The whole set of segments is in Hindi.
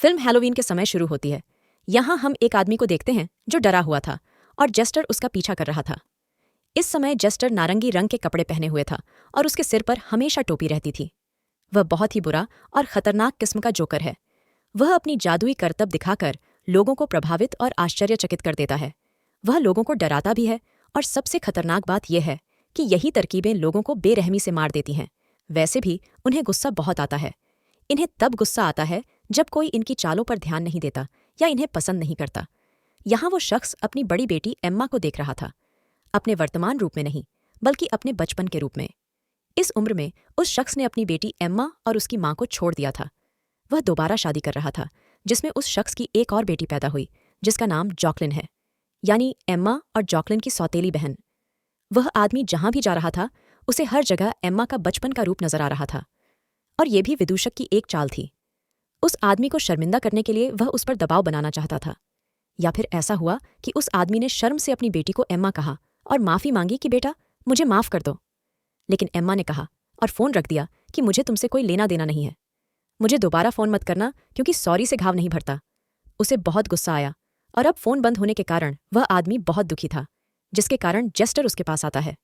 फिल्म हैलोवीन के समय शुरू होती है। यहाँ हम एक आदमी को देखते हैं जो डरा हुआ था और जेस्टर उसका पीछा कर रहा था। इस समय जेस्टर नारंगी रंग के कपड़े पहने हुए था और उसके सिर पर हमेशा टोपी रहती थी। वह बहुत ही बुरा और खतरनाक किस्म का जोकर है। वह अपनी जादुई करतब दिखाकर लोगों को प्रभावित और आश्चर्यचकित कर देता है। वह लोगों को डराता भी है और सबसे खतरनाक बात यह है कि यही तरकीबें लोगों को बेरहमी से मार देती हैं। वैसे भी उन्हें गुस्सा बहुत आता है। इन्हें तब गुस्सा आता है जब कोई इनकी चालों पर ध्यान नहीं देता या इन्हें पसंद नहीं करता। यहाँ वो शख्स अपनी बड़ी बेटी एम्मा को देख रहा था, अपने वर्तमान रूप में नहीं बल्कि अपने बचपन के रूप में। इस उम्र में उस शख्स ने अपनी बेटी एम्मा और उसकी माँ को छोड़ दिया था। वह दोबारा शादी कर रहा था जिसमें उस शख्स की एक और बेटी पैदा हुई जिसका नाम जॉकलिन है, यानी एम्मा और जॉकलिन की सौतेली बहन। वह आदमी जहां भी जा रहा था उसे हर जगह एम्मा का बचपन का रूप नजर आ रहा था। और ये भी विदूषक की एक चाल थी। उस आदमी को शर्मिंदा करने के लिए वह उस पर दबाव बनाना चाहता था। या फिर ऐसा हुआ कि उस आदमी ने शर्म से अपनी बेटी को एम्मा कहा और माफी मांगी कि बेटा मुझे माफ कर दो। लेकिन एम्मा ने कहा और फोन रख दिया कि मुझे तुमसे कोई लेना देना नहीं है। मुझे दोबारा फोन मत करना क्योंकि सॉरी से घाव नहीं भरता। उसे बहुत गुस्सा आया और अब फोन बंद होने के कारण वह आदमी बहुत दुखी था, जिसके कारण जेस्टर उसके पास आता है।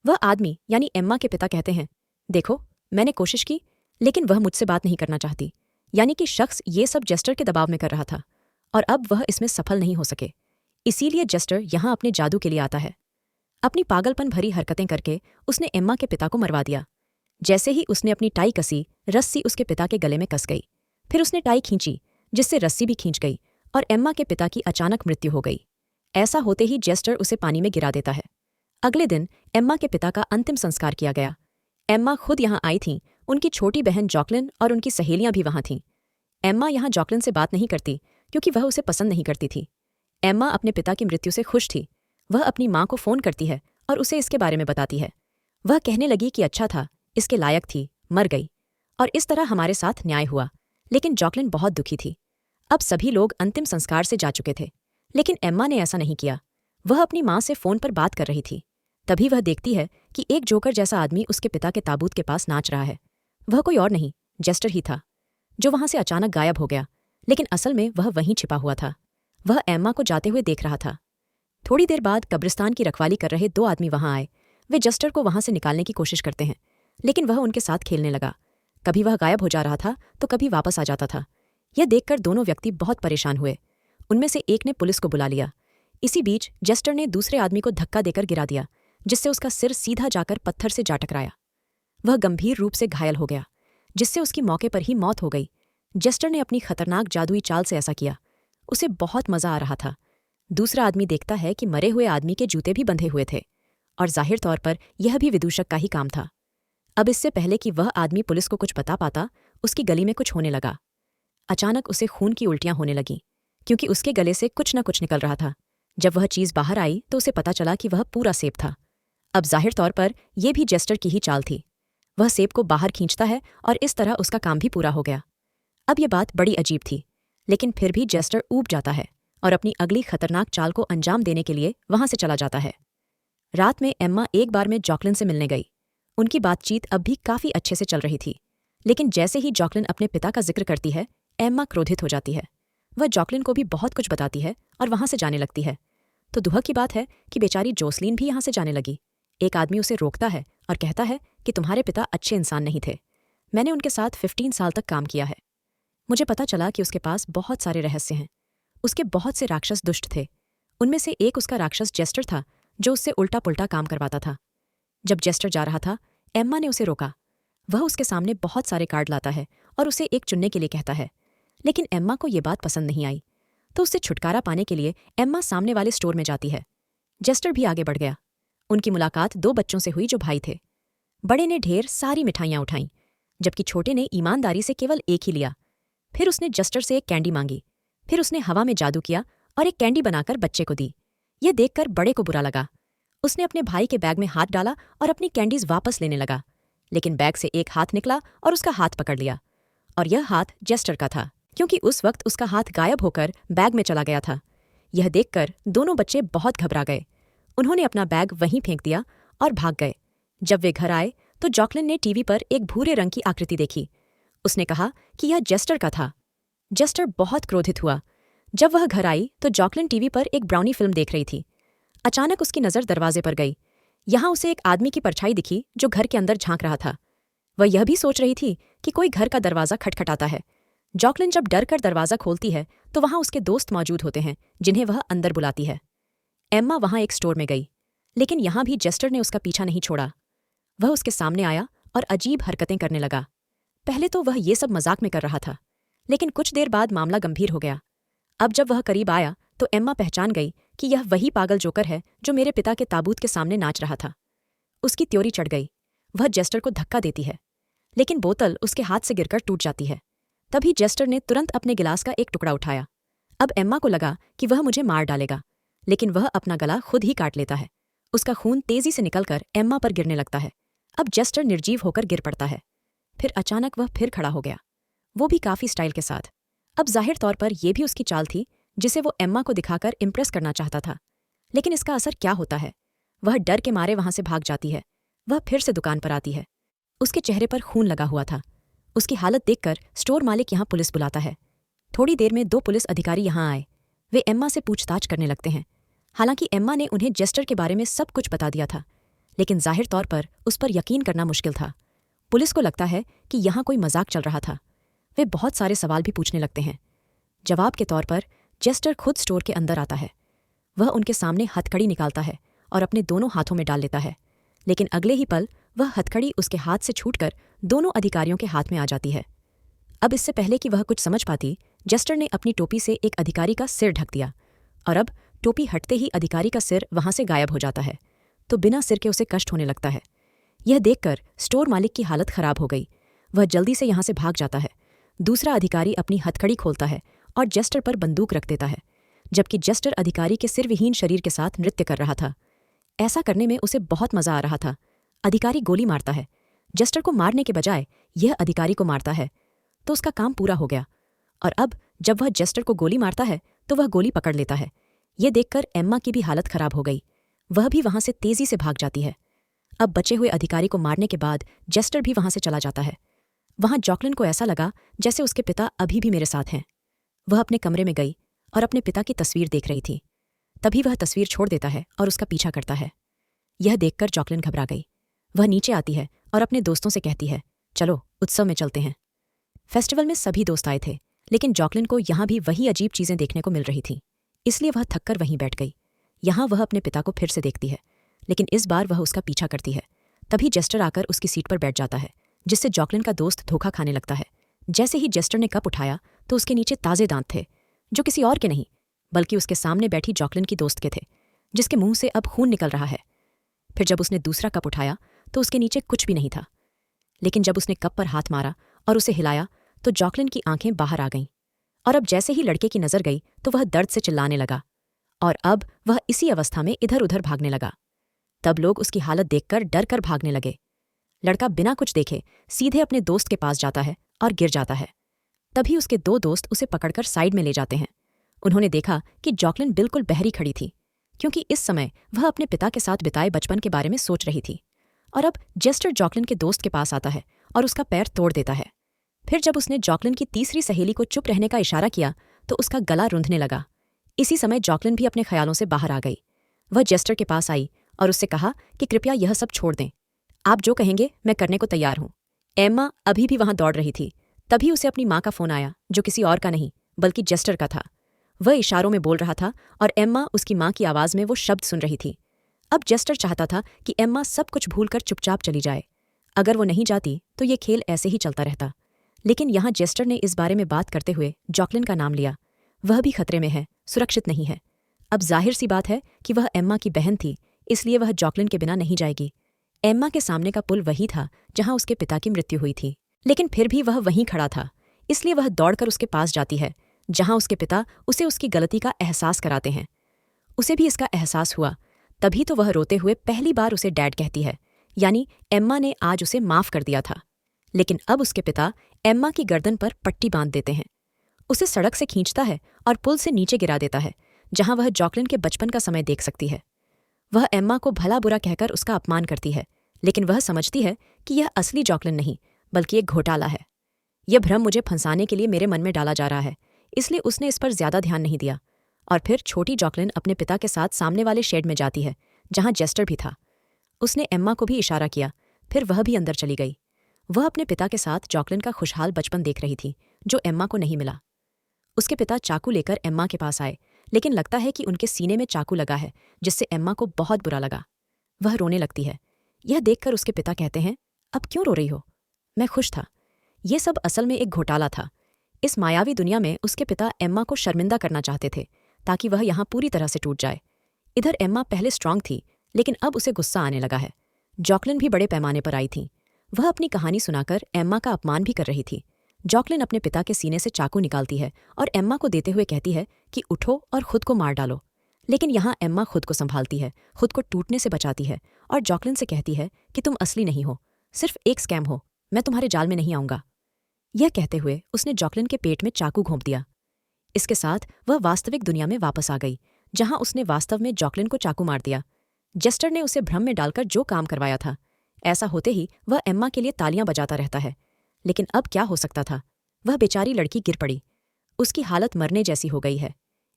वह आदमी यानी एम्मा के पिता कहते हैं, देखो मैंने कोशिश की लेकिन वह मुझसे बात नहीं करना चाहती। यानी कि शख्स ये सब जेस्टर के दबाव में कर रहा था और अब वह इसमें सफल नहीं हो सके। इसीलिए जेस्टर यहाँ अपने जादू के लिए आता है। अपनी पागलपन भरी हरकतें करके उसने एम्मा के पिता को मरवा दिया। जैसे ही उसने अपनी टाई कसी, रस्सी उसके पिता के गले में कस गई। फिर उसने टाई खींची जिससे रस्सी भी खींच गई और एम्मा के पिता की अचानक मृत्यु हो गई। ऐसा होते ही जेस्टर उसे पानी में गिरा देता है। अगले दिन एम्मा के पिता का अंतिम संस्कार किया गया। एम्मा खुद यहाँ आई थीं, उनकी छोटी बहन जॉकलिन और उनकी सहेलियां भी वहां थीं। एम्मा यहाँ जॉकलिन से बात नहीं करती क्योंकि वह उसे पसंद नहीं करती थी। एम्मा अपने पिता की मृत्यु से खुश थी। वह अपनी माँ को फोन करती है और उसे इसके बारे में बताती है। वह कहने लगी कि अच्छा था, इसके लायक थी, मर गई और इस तरह हमारे साथ न्याय हुआ। लेकिन जॉकलिन बहुत दुखी थी। अब सभी लोग अंतिम संस्कार से जा चुके थे, लेकिन एम्मा ने ऐसा नहीं किया। वह अपनी माँ से फोन पर बात कर रही थी। तभी वह देखती है कि एक जोकर जैसा आदमी उसके पिता के ताबूत के पास नाच रहा है। वह कोई और नहीं, जेस्टर ही था, जो वहां से अचानक गायब हो गया। लेकिन असल में वह वहीं छिपा हुआ था। वह एम्मा को जाते हुए देख रहा था। थोड़ी देर बाद कब्रिस्तान की रखवाली कर रहे दो आदमी वहां आए। वे जेस्टर को वहां से निकालने की कोशिश करते हैं, लेकिन वह उनके साथ खेलने लगा। कभी वह गायब हो जा रहा था तो कभी वापस आ जाता था। यह देखकर दोनों व्यक्ति बहुत परेशान हुए। उनमें से एक ने पुलिस को बुला लिया। इसी बीच जेस्टर ने दूसरे आदमी को धक्का देकर गिरा दिया, जिससे उसका सिर सीधा जाकर पत्थर से जा टकराया। वह गंभीर रूप से घायल हो गया, जिससे उसकी मौके पर ही मौत हो गई। जेस्टर ने अपनी खतरनाक जादुई चाल से ऐसा किया। उसे बहुत मजा आ रहा था। दूसरा आदमी देखता है कि मरे हुए आदमी के जूते भी बंधे हुए थे और जाहिर तौर पर यह भी विदूषक का ही काम था। अब इससे पहले कि वह आदमी पुलिस को कुछ बता पाता, उसकी गली में कुछ होने लगा। अचानक उसे खून की उल्टियां होने लगीं, क्योंकि उसके गले से कुछ न कुछ निकल रहा था। जब वह चीज बाहर आई तो उसे पता चला कि वह पूरा सेब था। अब जाहिर तौर पर यह भी जेस्टर की ही चाल थी। वह सेब को बाहर खींचता है और इस तरह उसका काम भी पूरा हो गया। अब यह बात बड़ी अजीब थी, लेकिन फिर भी जेस्टर ऊब जाता है और अपनी अगली खतरनाक चाल को अंजाम देने के लिए वहां से चला जाता है। रात में एम्मा एक बार में जॉकलिन से मिलने गई। उनकी बातचीत अब भी काफी अच्छे से चल रही थी, लेकिन जैसे ही जॉकलिन अपने पिता का जिक्र करती है, एम्मा क्रोधित हो जाती है। वह जॉकलिन को भी बहुत कुछ बताती है और वहां से जाने लगती है। तो दुख की बात है कि बेचारी जोसलीन भी यहां से जाने लगी। एक आदमी उसे रोकता है और कहता है कि तुम्हारे पिता अच्छे इंसान नहीं थे। मैंने उनके साथ 15 साल तक काम किया है। मुझे पता चला कि उसके पास बहुत सारे रहस्य हैं। उसके बहुत से राक्षस दुष्ट थे। उनमें से एक उसका राक्षस जेस्टर था, जो उससे उल्टा पुल्टा काम करवाता था। जब जेस्टर जा रहा था, एम्मा ने उसे रोका। वह उसके सामने बहुत सारे कार्ड लाता है और उसे एक चुनने के लिए कहता है, लेकिन एम्मा को यह बात पसंद नहीं आई। तो उससे छुटकारा पाने के लिए एम्मा सामने वाले स्टोर में जाती है। जेस्टर भी आगे बढ़ गया। उनकी मुलाकात दो बच्चों से हुई जो भाई थे। बड़े ने ढेर सारी मिठाइयां उठाईं, जबकि छोटे ने ईमानदारी से केवल एक ही लिया। फिर उसने जेस्टर से एक कैंडी मांगी। फिर उसने हवा में जादू किया और एक कैंडी बनाकर बच्चे को दी। यह देखकर बड़े को बुरा लगा। उसने अपने भाई के बैग में हाथ डाला और अपनी कैंडीज वापस लेने लगा, लेकिन बैग से एक हाथ निकला और उसका हाथ पकड़ लिया। और यह हाथ जेस्टर का था, क्योंकि उस वक्त उसका हाथ गायब होकर बैग में चला गया था। यह देखकर दोनों बच्चे बहुत घबरा गए। उन्होंने अपना बैग वहीं फेंक दिया और भाग गए। जब वे घर आए तो जॉकलिन ने टीवी पर एक भूरे रंग की आकृति देखी। उसने कहा कि यह जेस्टर का था। जस्टर बहुत क्रोधित हुआ। जब वह घर आई तो जॉकलिन टीवी पर एक ब्राउनी फिल्म देख रही थी। अचानक उसकी नज़र दरवाजे पर गई। यहाँ उसे एक आदमी की परछाई दिखी जो घर के अंदर झांक रहा था। वह यह भी सोच रही थी कि कोई घर का दरवाज़ा खटखटाता है। जॉकलिन जब डर कर दरवाज़ा खोलती है तो वहाँ उसके दोस्त मौजूद होते हैं जिन्हें वह अंदर बुलाती है। एम्मा वहाँ एक स्टोर में गई, लेकिन यहाँ भी जेस्टर ने उसका पीछा नहीं छोड़ा। वह उसके सामने आया और अजीब हरकतें करने लगा। पहले तो वह ये सब मजाक में कर रहा था, लेकिन कुछ देर बाद मामला गंभीर हो गया। अब जब वह करीब आया तो एम्मा पहचान गई कि यह वही पागल जोकर है जो मेरे पिता के ताबूत के सामने नाच रहा था। उसकी त्योरी चढ़ गई। वह जेस्टर को धक्का देती है, लेकिन बोतल उसके हाथ से गिरकर टूट जाती है। तभी जेस्टर ने तुरंत अपने गिलास का एक टुकड़ा उठाया। अब एम्मा को लगा कि वह मुझे मार डालेगा, लेकिन वह अपना गला खुद ही काट लेता है। उसका खून तेजी से निकलकर एम्मा पर गिरने लगता है। अब जेस्टर निर्जीव होकर गिर पड़ता है। फिर अचानक वह फिर खड़ा हो गया, वो भी काफी स्टाइल के साथ। अब जाहिर तौर पर यह भी उसकी चाल थी जिसे वो एम्मा को दिखाकर इम्प्रेस करना चाहता था। लेकिन इसका असर क्या होता है? वह डर के मारे वहां से भाग जाती है। वह फिर से दुकान पर आती है। उसके चेहरे पर खून लगा हुआ था। उसकी हालत देखकर स्टोर मालिक यहाँ पुलिस बुलाता है। थोड़ी देर में 2 पुलिस अधिकारी यहाँ आए। वे एम्मा से पूछताछ करने लगते हैं। हालांकि एम्मा ने उन्हें जेस्टर के बारे में सब कुछ बता दिया था, लेकिन जाहिर तौर पर उस पर यकीन करना मुश्किल था। पुलिस को लगता है कि यहाँ कोई मजाक चल रहा था। वे बहुत सारे सवाल भी पूछने लगते हैं। जवाब के तौर पर जेस्टर खुद स्टोर के अंदर आता है। वह उनके सामने हथकड़ी निकालता है और अपने दोनों हाथों में डाल लेता है, लेकिन अगले ही पल वह हथकड़ी उसके हाथ से छूटकर दोनों अधिकारियों के हाथ में आ जाती है। अब इससे पहले कि वह कुछ समझ पाती, जेस्टर ने अपनी टोपी से एक अधिकारी का सिर ढक दिया, और अब टोपी हटते ही अधिकारी का सिर वहां से गायब हो जाता है, तो बिना सिर के उसे कष्ट होने लगता है। यह देखकर स्टोर मालिक की हालत खराब हो गई। वह जल्दी से यहाँ से भाग जाता है। दूसरा अधिकारी अपनी हथकड़ी खोलता है और जेस्टर पर बंदूक रख देता है, जबकि जेस्टर अधिकारी के सिरविहीन शरीर के साथ नृत्य कर रहा था। ऐसा करने में उसे बहुत मजा आ रहा था। अधिकारी गोली मारता है। जेस्टर को मारने के बजाय यह अधिकारी को मारता है, तो उसका काम पूरा हो गया। और अब जब वह जेस्टर को गोली मारता है तो वह गोली पकड़ लेता है। यह देखकर एम्मा की भी हालत खराब हो गई। वह भी वहां से तेजी से भाग जाती है। अब बचे हुए अधिकारी को मारने के बाद जेस्टर भी वहां से चला जाता है। वहां जॉकलिन को ऐसा लगा जैसे उसके पिता अभी भी मेरे साथ हैं। वह अपने कमरे में गई और अपने पिता की तस्वीर देख रही थी। तभी वह तस्वीर छोड़ देता है और उसका पीछा करता है। यह देखकर जॉकलिन घबरा गई। वह नीचे आती है और अपने दोस्तों से कहती है, चलो उत्सव में चलते हैं। फेस्टिवल में सभी दोस्त आए थे, लेकिन जॉकलिन को यहाँ भी वही अजीब चीजें देखने को मिल रही थी, इसलिए वह थककर वहीं बैठ गई। यहाँ वह अपने पिता को फिर से देखती है, लेकिन इस बार वह उसका पीछा करती है। तभी जेस्टर आकर उसकी सीट पर बैठ जाता है, जिससे जॉकलिन का दोस्त धोखा खाने लगता है। जैसे ही जेस्टर ने कप उठाया तो उसके नीचे ताजे दांत थे, जो किसी और के नहीं बल्कि उसके सामने बैठी जॉकलिन की दोस्त के थे, जिसके मुंह से अब खून निकल रहा है। फिर जब उसने दूसरा कप उठाया तो उसके नीचे कुछ भी नहीं था, लेकिन जब उसने कप पर हाथ मारा और उसे हिलाया तो जॉकलिन की आंखें बाहर आ गईं। और अब जैसे ही लड़के की नजर गई तो वह दर्द से चिल्लाने लगा, और अब वह इसी अवस्था में इधर उधर भागने लगा। तब लोग उसकी हालत देखकर डर कर भागने लगे। लड़का बिना कुछ देखे सीधे अपने दोस्त के पास जाता है और गिर जाता है। तभी उसके 2 दोस्त उसे पकड़कर साइड में ले जाते हैं। उन्होंने देखा कि जॉकलिन बिल्कुल बहरी खड़ी थी, क्योंकि इस समय वह अपने पिता के साथ बिताए बचपन के बारे में सोच रही थी। और अब जेस्टर जॉकलिन के दोस्त के पास आता है और उसका पैर तोड़ देता है। फिर जब उसने जॉकलिन की तीसरी सहेली को चुप रहने का इशारा किया तो उसका गला रूंधने लगा। इसी समय जॉकलिन भी अपने ख्यालों से बाहर आ गई। वह जेस्टर के पास आई और उससे कहा कि कृपया यह सब छोड़ दें। आप जो कहेंगे मैं करने को तैयार हूं। एम्मा अभी भी वहां दौड़ रही थी। तभी उसे अपनी माँ का फोन आया, जो किसी और का नहीं बल्कि जेस्टर का था। वह इशारों में बोल रहा था और एम्मा उसकी माँ की आवाज़ में वो शब्द सुन रही थी। अब जेस्टर चाहता था कि एम्मा सब कुछ भूलकर चुपचाप चली जाए। अगर वो नहीं जाती तो ये खेल ऐसे ही चलता रहता। लेकिन यहाँ जेस्टर ने इस बारे में बात करते हुए जॉकलिन का नाम लिया। वह भी खतरे में है, सुरक्षित नहीं है। अब जाहिर सी बात है कि वह एम्मा की बहन थी, इसलिए वह जॉकलिन के बिना नहीं जाएगी। एम्मा के सामने का पुल वही था जहां उसके पिता की मृत्यु हुई थी, लेकिन फिर भी वह वहीं खड़ा था। इसलिए वह दौड़कर उसके पास जाती है, जहां उसके पिता उसे उसकी गलती का एहसास कराते हैं। उसे भी इसका एहसास हुआ। तभी तो वह रोते हुए पहली बार उसे डैड कहती है, यानी एम्मा ने आज उसे माफ कर दिया था। लेकिन अब उसके पिता एम्मा की गर्दन पर पट्टी बांध देते हैं, उसे सड़क से खींचता है और पुल से नीचे गिरा देता है, जहां वह जॉकलिन के बचपन का समय देख सकती है। वह एम्मा को भला बुरा कहकर उसका अपमान करती है, लेकिन वह समझती है कि यह असली जॉकलिन नहीं बल्कि एक घोटाला है। यह भ्रम मुझे फंसाने के लिए मेरे मन में डाला जा रहा है, इसलिए उसने इस पर ज्यादा ध्यान नहीं दिया। और फिर छोटी जॉकलिन अपने पिता के साथ सामने वाले शेड में जाती है, जहां जेस्टर भी था। उसने एम्मा को भी इशारा किया, फिर वह भी अंदर चली गई। वह अपने पिता के साथ जॉकलिन का खुशहाल बचपन देख रही थी, जो एम्मा को नहीं मिला। उसके पिता चाकू लेकर एम्मा के पास आए, लेकिन लगता है कि उनके सीने में चाकू लगा है, जिससे एम्मा को बहुत बुरा लगा। वह रोने लगती है। यह देखकर उसके पिता कहते हैं, अब क्यों रो रही हो? मैं खुश था। ये सब असल में एक घोटाला था। इस मायावी दुनिया में उसके पिता एम्मा को शर्मिंदा करना चाहते थे, ताकि वह यहाँ पूरी तरह से टूट जाए। इधर एम्मा पहले स्ट्रांग थी, लेकिन अब उसे गुस्सा आने लगा है। जॉकलिन भी बड़े पैमाने पर आई थी। वह अपनी कहानी सुनाकर एम्मा का अपमान भी कर रही थी। जॉकलिन अपने पिता के सीने से चाकू निकालती है और एम्मा को देते हुए कहती है कि उठो और खुद को मार डालो। लेकिन यहाँ एम्मा खुद को संभालती है, खुद को टूटने से बचाती है और जॉकलिन से कहती है कि तुम असली नहीं हो, सिर्फ एक स्कैम हो, मैं तुम्हारे जाल में नहीं आऊंगा। यह कहते हुए उसने जॉकलिन के पेट में चाकू घोंप दिया। इसके साथ वह वास्तविक दुनिया में वापस आ गई, जहां उसने वास्तव में जॉकलिन को चाकू मार दिया। जेस्टर ने उसे भ्रम में डालकर जो काम करवाया था, ऐसा होते ही वह एम्मा के लिए तालियां बजाता रहता है। लेकिन अब क्या हो सकता था? वह बेचारी लड़की गिर पड़ी। उसकी हालत मरने जैसी हो गई है।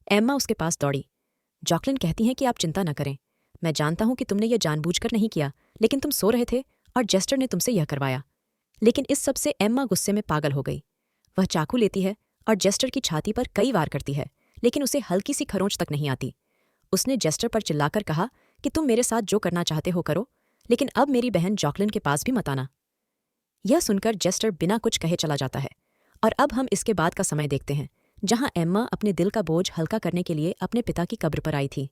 एम्मा उसके पास दौड़ी। जॉकलिन कहती है कि आप चिंता न करें, मैं जानता हूं कि तुमने यह जानबूझकर नहीं किया, लेकिन तुम सो रहे थे और जेस्टर ने तुमसे यह करवाया। लेकिन इस सब से एम्मा गुस्से में पागल हो गई। वह चाकू लेती है और जेस्टर की छाती पर कई वार करती है, लेकिन उसे हल्की सी खरोंच तक नहीं आती। उसने जेस्टर पर चिल्लाकर कहा कि तुम मेरे साथ जो करना चाहते हो करो, लेकिन अब मेरी बहन जॉकलिन के पास भी मत आना। यह सुनकर जेस्टर बिना कुछ कहे चला जाता है। और अब हम इसके बाद का समय देखते हैं, जहां एम्मा अपने दिल का बोझ हल्का करने के लिए अपने पिता की कब्र पर आई थी।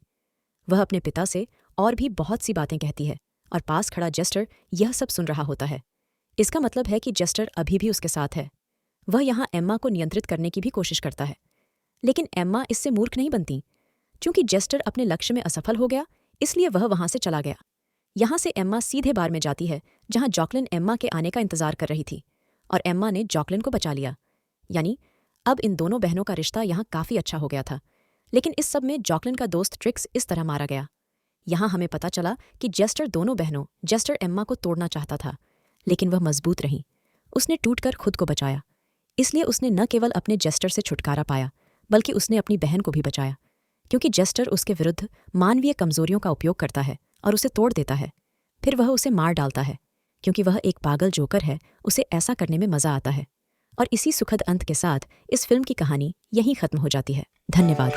वह अपने पिता से और भी बहुत सी बातें कहती है और पास खड़ा जेस्टर यह सब सुन रहा होता है। इसका मतलब है कि जेस्टर अभी भी उसके साथ है। वह यहाँ एम्मा को नियंत्रित करने की भी कोशिश करता है, लेकिन एम्मा इससे मूर्ख नहीं बनती। चूंकि जेस्टर अपने लक्ष्य में असफल हो गया, इसलिए वह वहां से चला गया। यहाँ से एम्मा सीधे बार में जाती है, जहां जॉकलिन एम्मा के आने का इंतजार कर रही थी, और एम्मा ने जॉकलिन को बचा लिया। यानी अब इन दोनों बहनों का रिश्ता यहाँ काफी अच्छा हो गया था। लेकिन इस सब में जॉकलिन का दोस्त ट्रिक्स इस तरह मारा गया। यहाँ हमें पता चला कि जेस्टर दोनों बहनों जेस्टर एम्मा को तोड़ना चाहता था, लेकिन वह मजबूत रही। उसने टूटकर खुद को बचाया। इसलिए उसने न केवल अपने जेस्टर से छुटकारा पाया, बल्कि उसने अपनी बहन को भी बचाया, क्योंकि जेस्टर उसके विरुद्ध मानवीय कमजोरियों का उपयोग करता है और उसे तोड़ देता है। फिर वह उसे मार डालता है, क्योंकि वह एक पागल जोकर है, उसे ऐसा करने में मजा आता है। और इसी सुखद अंत के साथ इस फिल्म की कहानी यहीं खत्म हो जाती है। धन्यवाद।